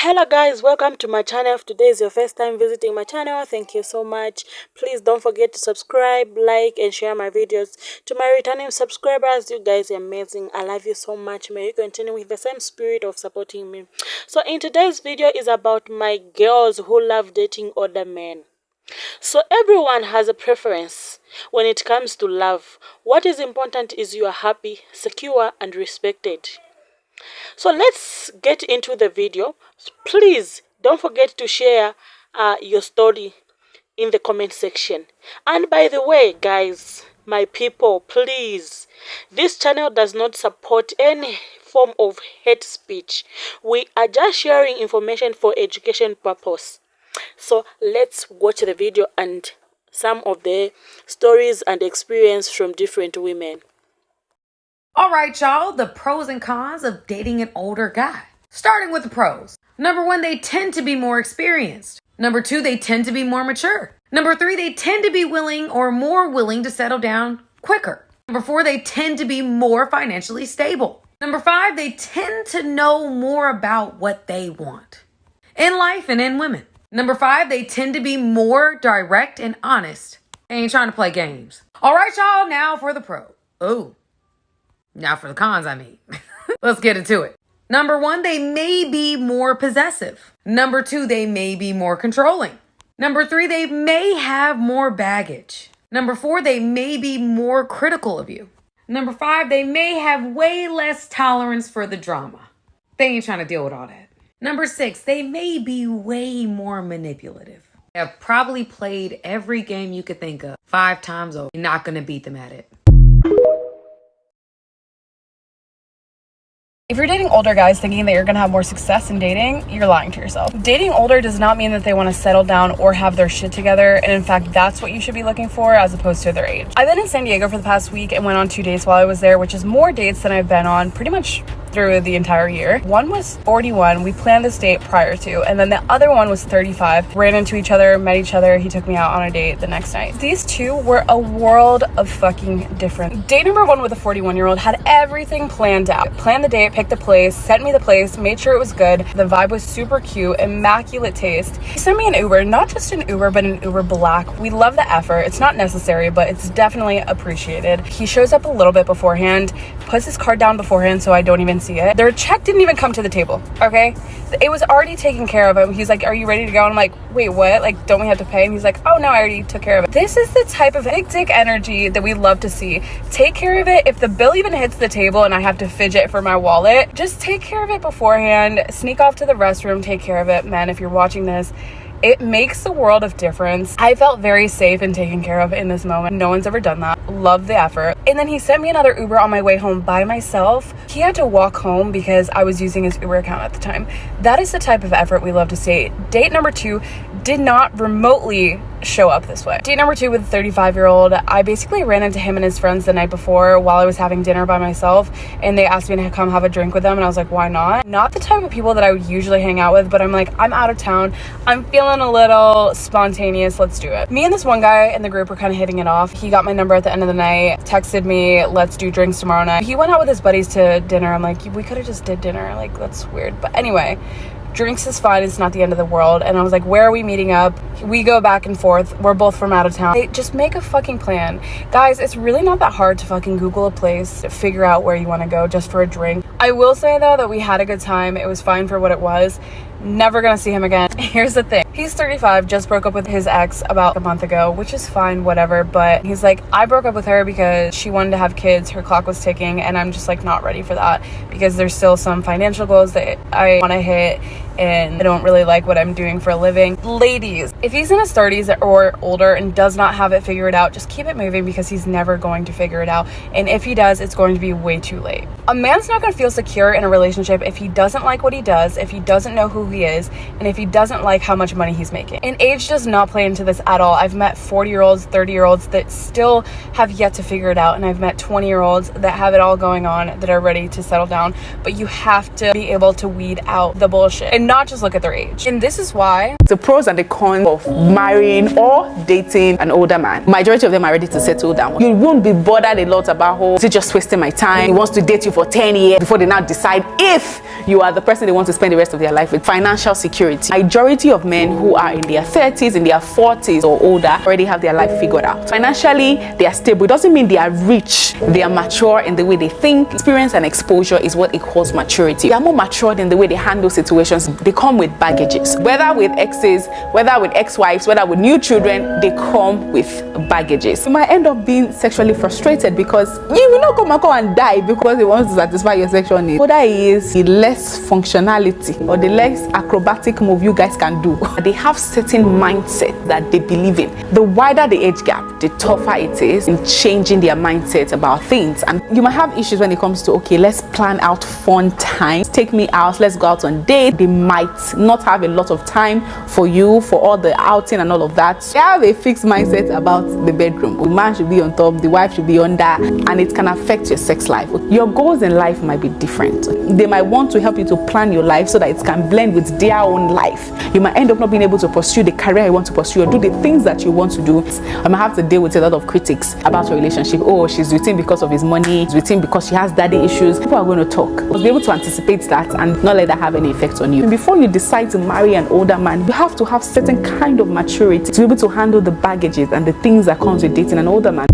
Hello guys, welcome to my channel. If today is your first time visiting my channel, thank you so much. Please don't forget to subscribe, like and share my videos. To my returning subscribers, you guys are amazing. I love you so much. May you continue with the same spirit of supporting me. So in today's video is about my girls who love dating other men. So everyone has a preference when it comes to love. What is important is you are happy, secure and respected. So let's get into the video. Please don't forget to share your story in the comment section. And by the way, guys, my people, please, this channel does not support any form of hate speech. We are just sharing information for education purpose. So let's watch the video and some of the stories and experience from different women. All right, y'all, the pros and cons of dating an older guy. Starting with the pros. Number 1, they tend to be more experienced. Number 2, they tend to be more mature. Number 3, they tend to be more willing to settle down quicker. Number 4, they tend to be more financially stable. Number 5, they tend to know more about what they want in life and in women. Number 5, they tend to be more direct and honest. They ain't trying to play games. All right, y'all, now for the pro. Now for the cons, I mean. Let's get into it. Number 1, they may be more possessive. Number 2, they may be more controlling. Number 3, they may have more baggage. Number 4, they may be more critical of you. Number 5, they may have way less tolerance for the drama. They ain't trying to deal with all that. Number 6, they may be way more manipulative. They have probably played every game you could think of 5 times over. You're not going to beat them at it. If you're dating older guys thinking that you're going to have more success in dating, you're lying to yourself. Dating older does not mean that they want to settle down or have their shit together. And in fact, that's what you should be looking for as opposed to their age. I've been in San Diego for the past week and went on 2 dates while I was there, which is more dates than I've been on pretty much through the entire year. One was 41. We planned this date prior to, and then the other one was 35. Ran into each other, met each other. He took me out on a date the next night. These two were a world of fucking different. Date number 1 with a 41-year-old had everything planned out. Planned the date, picked the place, sent me the place, made sure it was good. The vibe was super cute, immaculate taste. He sent me an Uber, not just an Uber, but an Uber Black. We love the effort. It's not necessary, but it's definitely appreciated. He shows up a little bit beforehand, puts his card down beforehand so I don't even see it. Their check didn't even come to the table, okay? It was already taken care of. He's like, are you ready to go? And I'm like, wait, what? Like, don't we have to pay? And he's like, oh no, I already took care of it. This is the type of big dick energy that we love to see. Take care of it. If the bill even hits the table and I have to fidget for my wallet, just take care of it beforehand. Sneak off to the restroom, take care of it. Man, if you're watching this, it makes a world of difference. I felt very safe and taken care of in this moment. No one's ever done that. Love the effort. And then he sent me another Uber on my way home by myself. He had to walk home because I was using his Uber account at the time. That is the type of effort we love to see. Date number 2 did not remotely show up this way. Date number 2 with a 35-year-old, I basically ran into him and his friends the night before while I was having dinner by myself, and they asked me to come have a drink with them, and I was like, why not? Not the type of people that I would usually hang out with, but I'm like, I'm out of town, I'm feeling a little spontaneous, let's do it. Me and this one guy in the group were kind of hitting it off. He got my number at the end of the night, texted me, let's do drinks tomorrow night. He went out with his buddies to dinner. I'm like, we could have just did dinner, like that's weird, but anyway, drinks is fine, it's not the end of the world. And I was like, where are we meeting up? We go back and forth, we're both from out of town. They just make a fucking plan. Guys, it's really not that hard to fucking Google a place, figure out where you want to go just for a drink. I will say though that we had a good time. It was fine for what it was. Never gonna see him again. Here's the thing, he's 35, just broke up with his ex about a month ago, which is fine, whatever, but he's like, I broke up with her because she wanted to have kids, her clock was ticking, and I'm just like not ready for that because there's still some financial goals that I want to hit and I don't really like what I'm doing for a living. Ladies, if he's in his 30s or older and does not have it figured out, just keep it moving because he's never going to figure it out, and if he does, it's going to be way too late. A man's not going to feel secure in a relationship if he doesn't like what he does, if he doesn't know who he is, and if he doesn't like how much money he's making. And age does not play into this at all. I've met 40-year-olds, 30-year-olds that still have yet to figure it out, and I've met 20-year-olds that have it all going on, that are ready to settle down, but you have to be able to weed out the bullshit and not just look at their age. And this is why the pros and the cons of marrying or dating an older man. Majority of them are ready to settle down. You won't be bothered a lot about, oh, is it just wasting my time? He wants to date you for 10 years before they now decide if you are the person they want to spend the rest of their life with. Financial security. Majority of men who are in their 30s, in their 40s or older already have their life figured out. Financially, they are stable. It doesn't mean they are rich. They are mature in the way they think. Experience and exposure is what equals maturity. They are more matured in the way they handle situations. They come with baggages. Whether with exes, whether with ex-wives, whether with new children, they come with baggages. You might end up being sexually frustrated because you will not come and die because he wants to satisfy your sexual needs. Whether he is the less functionality or the less acrobatic move you guys can do, they have certain mindset that they believe in. The wider the age gap, the tougher it is in changing their mindset about things. And you might have issues when it comes to, okay, let's plan out fun times, take me out, let's go out on date. They might not have a lot of time for you, for all the outing and all of that. They have a fixed mindset about the bedroom. The man should be on top, the wife should be under, and it can affect your sex life. Your goals in life might be different. They might want to help you to plan your life so that it can blend with their own life. You might end up not being able to pursue the career you want to pursue or do the things that you want to do. I might have to deal with a lot of critics about your relationship. Oh, she's with him because of his money, she's with him because she has daddy issues. People are going to talk. But be able to anticipate that and not let that have any effect on you. And before you decide to marry an older man, you have to have certain kind of maturity to be able to handle the baggages and the things that comes with dating an older man.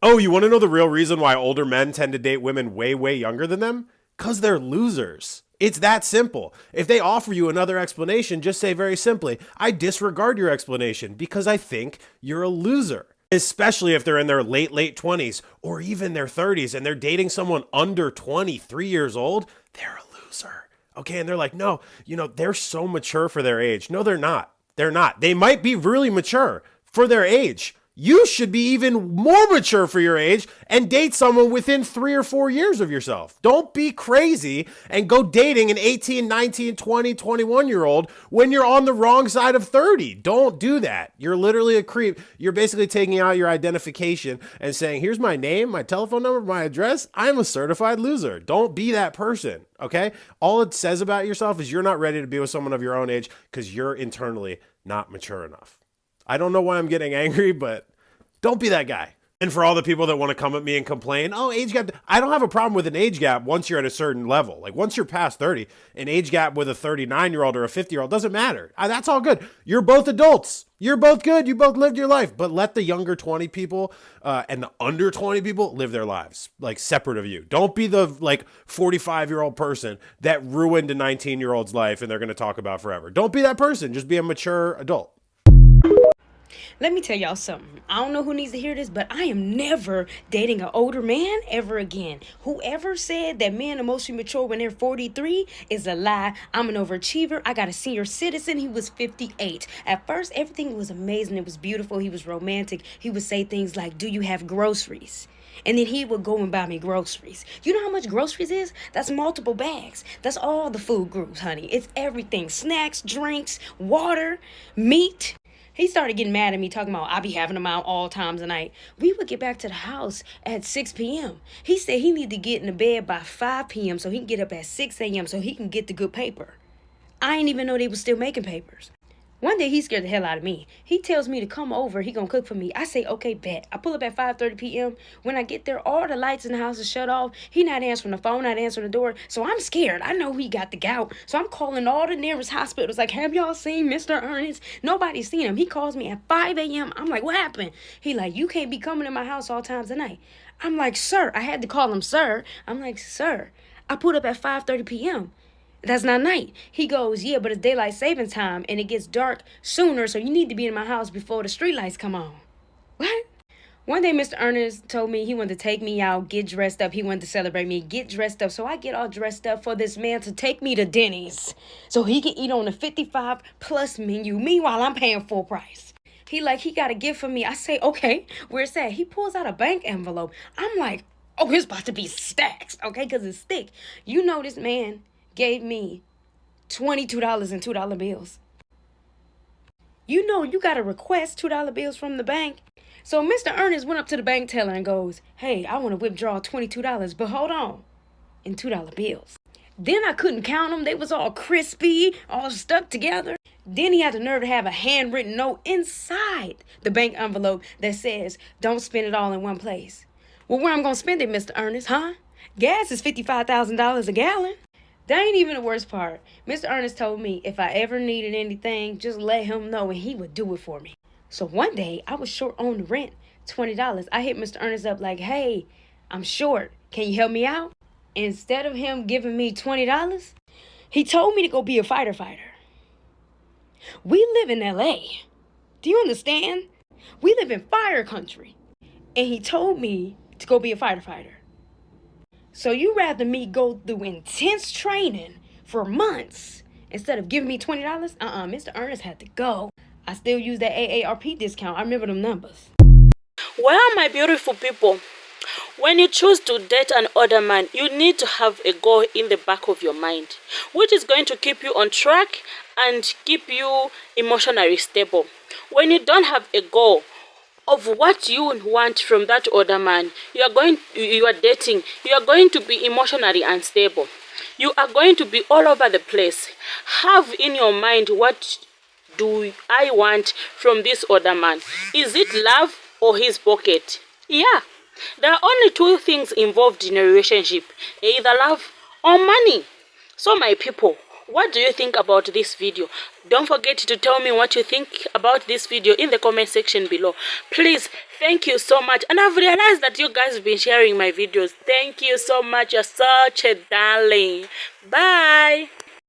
Oh, you want to know the real reason why older men tend to date women way, way younger than them? Because they're losers. It's that simple. If they offer you another explanation, just say very simply, I disregard your explanation because I think you're a loser. Especially if they're in their late 20s or even their 30s and they're dating someone under 23 years old, they're a loser. Okay, and they're like, no, they're so mature for their age. No, they're not. They're not. They might be really mature for their age. You should be even more mature for your age and date someone within 3 or 4 years of yourself. Don't be crazy and go dating an 18, 19, 20, 21-year-old when you're on the wrong side of 30. Don't do that. You're literally a creep. You're basically taking out your identification and saying, here's my name, my telephone number, my address. I'm a certified loser. Don't be that person, okay? All it says about yourself is you're not ready to be with someone of your own age because you're internally not mature enough. I don't know why I'm getting angry, but don't be that guy. And for all the people that want to come at me and complain, oh, age gap, I don't have a problem with an age gap once you're at a certain level. Like once you're past 30, an age gap with a 39-year-old or a 50-year-old doesn't matter. That's all good. You're both adults. You're both good. You both lived your life. But let the younger 20 people and the under 20 people live their lives, like separate of you. Don't be the 45-year-old person that ruined a 19-year-old's life and they're going to talk about forever. Don't be that person. Just be a mature adult. Let me tell y'all something. I don't know who needs to hear this, but I am never dating an older man ever again. Whoever said that men are mostly mature when they're 43 is a lie. I'm an overachiever. I got a senior citizen. He was 58. At first, everything was amazing. It was beautiful. He was romantic. He would say things like, do you have groceries? And then he would go and buy me groceries. You know how much groceries is? That's multiple bags. That's all the food groups, honey. It's everything. Snacks, drinks, water, meat. He started getting mad at me, talking about I be having them out all times of night. We would get back to the house at 6 p.m. He said he need to get in the bed by 5 p.m. so he can get up at 6 a.m. so he can get the good paper. I didn't even know they was still making papers. One day he scared the hell out of me. He tells me to come over. He gonna cook for me. I say, okay, bet. I pull up at 5:30 p.m. When I get there, all the lights in the house is shut off. He not answering the phone, not answering the door. So I'm scared. I know he got the gout. So I'm calling all the nearest hospitals. Like, have y'all seen Mr. Ernest? Nobody's seen him. He calls me at 5 a.m. I'm like, what happened? He like, you can't be coming to my house all times of night. I'm like, sir. I had to call him sir. I'm like, sir. I pulled up at 5:30 p.m. That's not night. He goes, yeah, but it's daylight saving time and it gets dark sooner, so you need to be in my house before the street lights come on. What? One day, Mr. Ernest told me he wanted to take me out, get dressed up. He wanted to celebrate me, get dressed up. So I get all dressed up for this man to take me to Denny's so he can eat on the 55 plus menu. Meanwhile, I'm paying full price. He got a gift for me. I say, okay, where's that? He pulls out a bank envelope. I'm like, oh, it's about to be stacks, okay, because it's thick. You know this man gave me $22 in $2 bills. You know you got to request $2 bills from the bank. So Mr. Ernest went up to the bank teller and goes, hey, I want to withdraw $22, but hold on, in $2 bills. Then I couldn't count them. They was all crispy, all stuck together. Then he had the nerve to have a handwritten note inside the bank envelope that says, don't spend it all in one place. Well, where I'm going to spend it, Mr. Ernest, huh? Gas is $55,000 a gallon. That ain't even the worst part. Mr. Ernest told me if I ever needed anything, just let him know and he would do it for me. So one day, I was short on the rent, $20. I hit Mr. Ernest up like, hey, I'm short. Can you help me out? Instead of him giving me $20, he told me to go be a fighter. We live in LA. Do you understand? We live in fire country. And he told me to go be a fighter. So you rather me go through intense training for months instead of giving me $20? Mr. Ernest had to go. I still use that AARP discount. I remember them numbers. Well, my beautiful people, when you choose to date an older man, you need to have a goal in the back of your mind, which is going to keep you on track and keep you emotionally stable. When you don't have a goal of what you want from that older man you are dating, you are going to be emotionally unstable. You are going to be all over the place. Have in your mind, what do I want from this older man? Is it love or his pocket? Yeah, there are only two things involved in a relationship, either love or money. So my people, what do you think about this video? Don't forget to tell me what you think about this video in the comment section below. Please, thank you so much. And I've realized that you guys have been sharing my videos. Thank you so much. You're such a darling. Bye.